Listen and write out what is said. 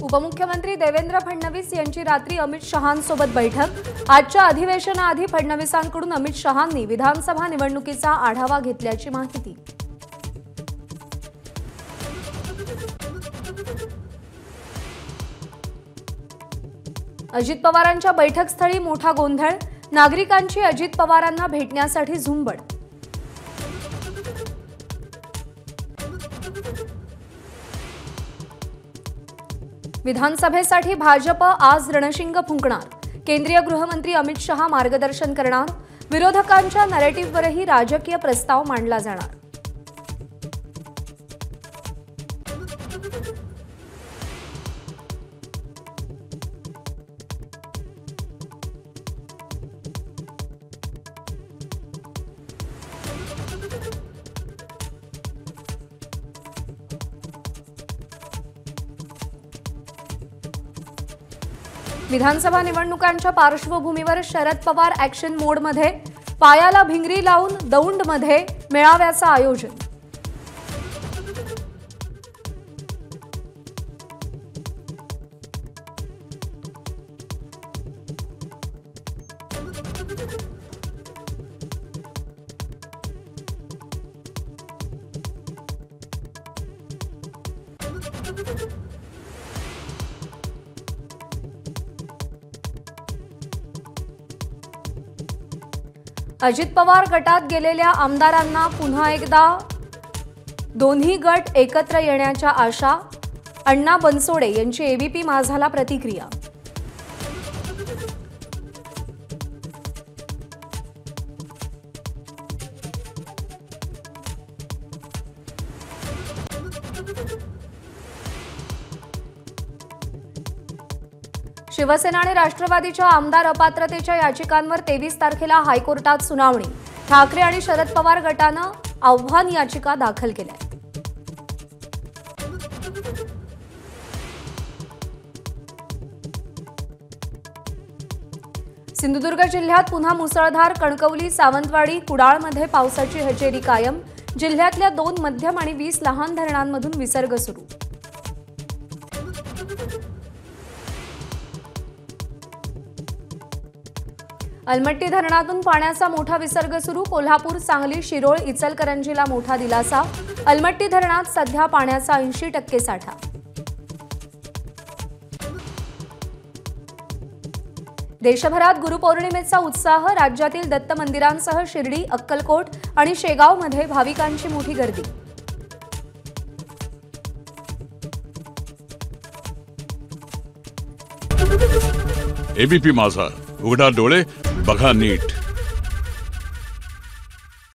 उपमुख्यमंत्री देवेंद्र फडणवीस यांची रात्री अमित शहांसोबत बैठक। आजच्या अधिवेशनाआधी फडणवीसांकडून अमित शहांनी विधानसभा निवडणुकीचा आढावा घेतल्याची माहिती। अजित पवारांच्या बैठकस्थळी मोठा गोंधळ, नागरिकांची अजित पवारांना भेटण्यासाठी झुंबड। विधानसभेसाठी भाजप आज रणशिंग फुंकणार, केंद्रीय गृहमंत्री अमित शहा मार्गदर्शन करणार। विरोधकांच्या नॅरेटिव्हवरही राजकीय प्रस्ताव मांडला जाणार। विधानसभा निवडणुकांच्या पार्श्वभूमीवर शरद पवार ॲक्शन मोडमध्ये, पायाला भिंगरी लावून दौंडमध्ये मेळाव्याचं आयोजन। अजित पवार गटात गेलेल्या आमदारांना पुन्हा एकदा दोन्ही गट एकत्र येण्याच्या आशा। अण्णा बनसोडे यांची एबीपी माझाला प्रतिक्रिया। शिवसेना आणि राष्ट्रवादीच्या आमदार अपात्रतेच्या याचिकांवर 23 तारखेला हायकोर्टात सुनावणी। ठाकरे आणि शरद पवार गटानं आव्हान याचिका दाखल केल्या। सिंधुदुर्ग जिल्ह्यात पुन्हा मुसळधार, कणकवली, सावंतवाडी, कुडाळमध्ये पावसाची हजेरी कायम। जिल्ह्यातल्या 2 मध्यम आणि 20 लहान धरणांमधून विसर्ग सुरू। अलमट्टी धरणातून पाण्याचा मोठा विसर्ग सुरू। कोल्हापूर, सांगली, शिरोळ, इचलकरंजीला मोठा दिलासा। अलमट्टी धरणात सध्या पाण्याचा 80% साठा। देशभरात गुरुपौर्णिमेचा उत्साह, राज्यातील दत्त मंदिरांसह शिर्डी, अक्कलकोट आणि शेगावमध्ये भाविकांची मोठी गर्दी। एबीपी माझा, उघडा डोळे बघा नीट।